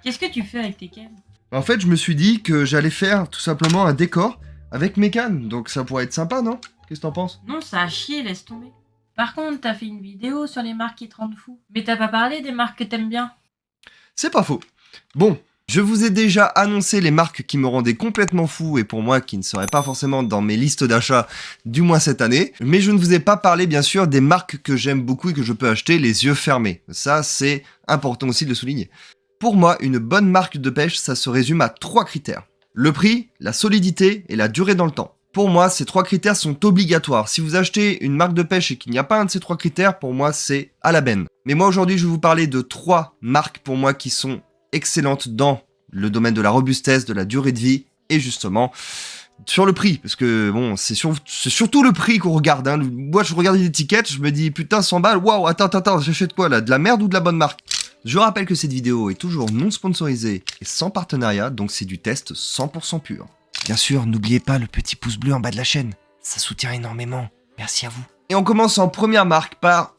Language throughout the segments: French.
Qu'est-ce que tu fais avec tes cannes? En fait, je me suis dit que j'allais faire tout simplement un décor avec mes cannes, donc ça pourrait être sympa, non? Qu'est-ce que t'en penses? Non, ça a chier, laisse tomber. Par contre, t'as fait une vidéo sur les marques qui te rendent fou. Mais t'as pas parlé des marques que t'aimes bien. C'est pas faux. Bon, je vous ai déjà annoncé les marques qui me rendaient complètement fou et pour moi qui ne seraient pas forcément dans mes listes d'achat, du moins cette année. Mais je ne vous ai pas parlé bien sûr des marques que j'aime beaucoup et que je peux acheter les yeux fermés. Ça, c'est important aussi de le souligner. Pour moi, une bonne marque de pêche, ça se résume à 3 critères. Le prix, la solidité et la durée dans le temps. Pour moi, ces 3 critères sont obligatoires. Si vous achetez une marque de pêche et qu'il n'y a pas un de ces 3 critères, pour moi, c'est à la benne. Mais moi, aujourd'hui, je vais vous parler de 3 marques pour moi qui sont excellentes dans le domaine de la robustesse, de la durée de vie et justement sur le prix. Parce que bon, c'est surtout le prix qu'on regarde. Hein. Moi, je regarde les étiquettes, je me dis putain, 100 balles, waouh, attends, j'achète quoi là? De la merde ou de la bonne marque? Je rappelle que cette vidéo est toujours non sponsorisée et sans partenariat, donc c'est du test 100% pur. Bien sûr, n'oubliez pas le petit pouce bleu en bas de la chaîne, ça soutient énormément. Merci à vous. Et on commence en première marque par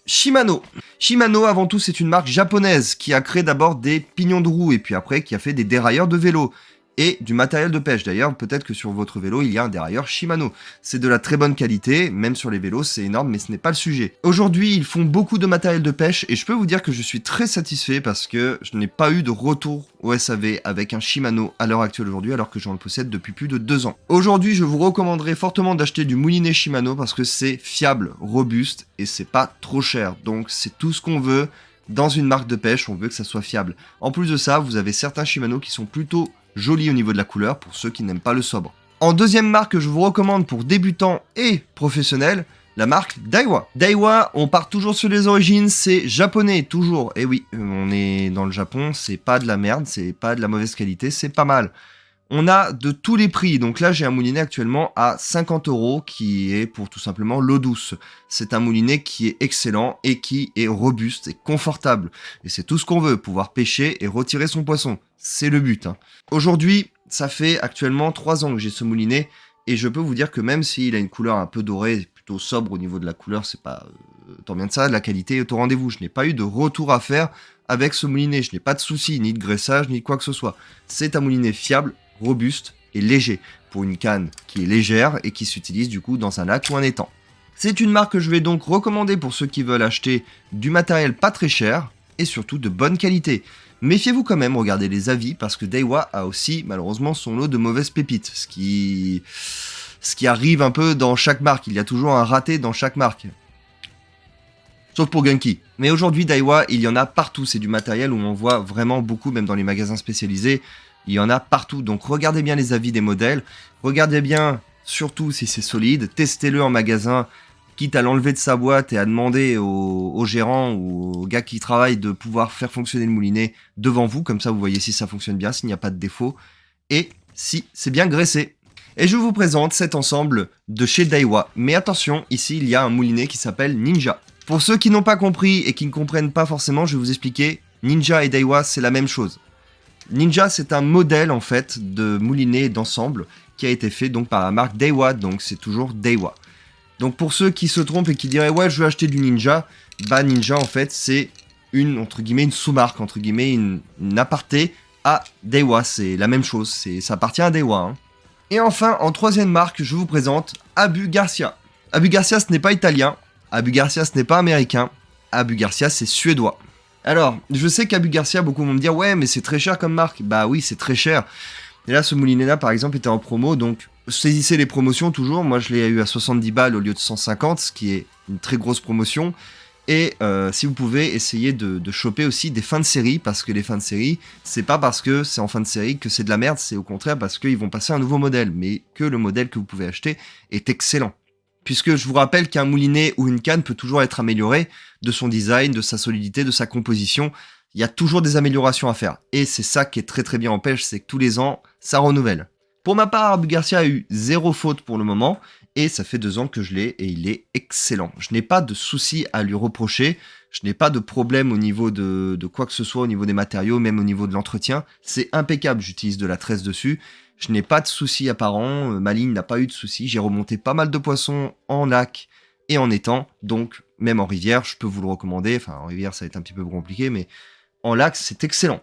Shimano. Shimano, avant tout, c'est une marque japonaise qui a créé d'abord des pignons de roue et puis après qui a fait des dérailleurs de vélo et du matériel de pêche. D'ailleurs, peut-être que sur votre vélo, il y a un dérailleur Shimano. C'est de la très bonne qualité, même sur les vélos, c'est énorme, mais ce n'est pas le sujet. Aujourd'hui, ils font beaucoup de matériel de pêche et je peux vous dire que je suis très satisfait parce que je n'ai pas eu de retour au SAV avec un Shimano à l'heure actuelle aujourd'hui, alors que j'en le possède depuis plus de 2 ans. Aujourd'hui, je vous recommanderais fortement d'acheter du moulinet Shimano parce que c'est fiable, robuste et c'est pas trop cher. Donc, c'est tout ce qu'on veut. Dans une marque de pêche, on veut que ça soit fiable. En plus de ça, vous avez certains Shimano qui sont plutôt jolis au niveau de la couleur pour ceux qui n'aiment pas le sobre. En deuxième marque que je vous recommande pour débutants et professionnels, la marque Daiwa. Daiwa, on part toujours sur les origines, c'est japonais, toujours. Et oui, on est dans le Japon, c'est pas de la merde, c'est pas de la mauvaise qualité, c'est pas mal. On a de tous les prix, donc là j'ai un moulinet actuellement à 50 € qui est pour tout simplement l'eau douce. C'est un moulinet qui est excellent et qui est robuste et confortable. Et c'est tout ce qu'on veut, pouvoir pêcher et retirer son poisson. C'est le but. Hein. Aujourd'hui, ça fait actuellement 3 ans que j'ai ce moulinet et je peux vous dire que même s'il a une couleur un peu dorée, plutôt sobre au niveau de la couleur, c'est pas tant bien de ça, la qualité est au rendez-vous. Je n'ai pas eu de retour à faire avec ce moulinet, je n'ai pas de soucis, ni de graissage, ni de quoi que ce soit. C'est un moulinet fiable, robuste et léger, pour une canne qui est légère et qui s'utilise du coup dans un lac ou un étang. C'est une marque que je vais donc recommander pour ceux qui veulent acheter du matériel pas très cher et surtout de bonne qualité. Méfiez-vous quand même, regardez les avis, parce que Daiwa a aussi malheureusement son lot de mauvaises pépites, ce qui arrive un peu dans chaque marque, il y a toujours un raté dans chaque marque. Sauf pour Gunky. Mais aujourd'hui, Daiwa, il y en a partout, c'est du matériel où on voit vraiment beaucoup, même dans les magasins spécialisés, il y en a partout, donc regardez bien les avis des modèles, regardez bien surtout si c'est solide, testez-le en magasin, quitte à l'enlever de sa boîte et à demander au gérant ou au gars qui travaille de pouvoir faire fonctionner le moulinet devant vous, comme ça vous voyez si ça fonctionne bien, s'il n'y a pas de défaut, et si c'est bien graissé. Et je vous présente cet ensemble de chez Daiwa, mais attention, ici il y a un moulinet qui s'appelle Ninja. Pour ceux qui n'ont pas compris et qui ne comprennent pas forcément, je vais vous expliquer, Ninja et Daiwa c'est la même chose. Ninja, c'est un modèle en fait de moulinet d'ensemble qui a été fait donc par la marque Daiwa, donc c'est toujours Daiwa. Donc pour ceux qui se trompent et qui diraient ouais je veux acheter du Ninja, bah Ninja en fait c'est une entre guillemets une sous-marque, entre guillemets une aparté à Daiwa, c'est la même chose, ça appartient à Daiwa. Hein. Et enfin en troisième marque je vous présente Abu Garcia. Abu Garcia ce n'est pas italien, Abu Garcia ce n'est pas américain, Abu Garcia c'est suédois. Alors, je sais qu'Abu Garcia, beaucoup vont me dire « Ouais, mais c'est très cher comme marque. » Bah oui, c'est très cher. Et là, ce moulinet-là, par exemple, était en promo, donc saisissez les promotions toujours. Moi, je l'ai eu à 70 balles au lieu de 150, ce qui est une très grosse promotion. Et si vous pouvez, essayer de choper aussi des fins de série, parce que les fins de série, c'est pas parce que c'est en fin de série que c'est de la merde, c'est au contraire parce qu'ils vont passer un nouveau modèle, mais que le modèle que vous pouvez acheter est excellent. Puisque je vous rappelle qu'un moulinet ou une canne peut toujours être amélioré de son design, de sa solidité, de sa composition. Il y a toujours des améliorations à faire. Et c'est ça qui est très très bien en pêche, c'est que tous les ans, ça renouvelle. Pour ma part, Abu Garcia a eu 0 faute pour le moment, et ça fait 2 ans que je l'ai, et il est excellent. Je n'ai pas de soucis à lui reprocher, je n'ai pas de problème au niveau de quoi que ce soit, au niveau des matériaux, même au niveau de l'entretien. C'est impeccable, j'utilise de la tresse dessus. Je n'ai pas de soucis apparents, ma ligne n'a pas eu de soucis, j'ai remonté pas mal de poissons en lac et en étang, donc même en rivière, je peux vous le recommander, enfin en rivière ça va être un petit peu compliqué, mais en lac c'est excellent.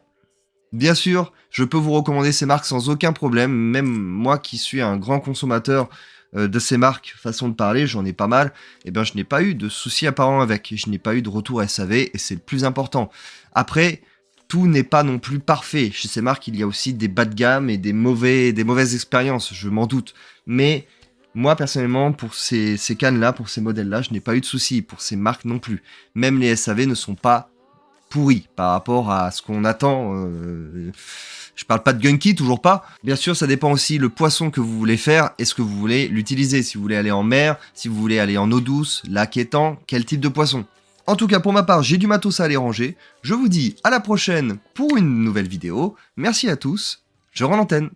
Bien sûr, je peux vous recommander ces marques sans aucun problème, même moi qui suis un grand consommateur de ces marques, façon de parler, j'en ai pas mal, et ben je n'ai pas eu de soucis apparents avec, je n'ai pas eu de retour SAV, et c'est le plus important. Après, tout n'est pas non plus parfait. Chez ces marques, il y a aussi des bas de gamme et des mauvaises expériences, je m'en doute. Mais moi, personnellement, pour ces cannes-là, pour ces modèles-là, je n'ai pas eu de soucis, pour ces marques non plus. Même les SAV ne sont pas pourri par rapport à ce qu'on attend. Je parle pas de gunky, toujours pas. Bien sûr, ça dépend aussi le poisson que vous voulez faire et ce que vous voulez l'utiliser. Si vous voulez aller en mer, si vous voulez aller en eau douce, lac étang, quel type de poisson. En tout cas, pour ma part, j'ai du matos à aller ranger. Je vous dis à la prochaine pour une nouvelle vidéo. Merci à tous. Je rends l'antenne.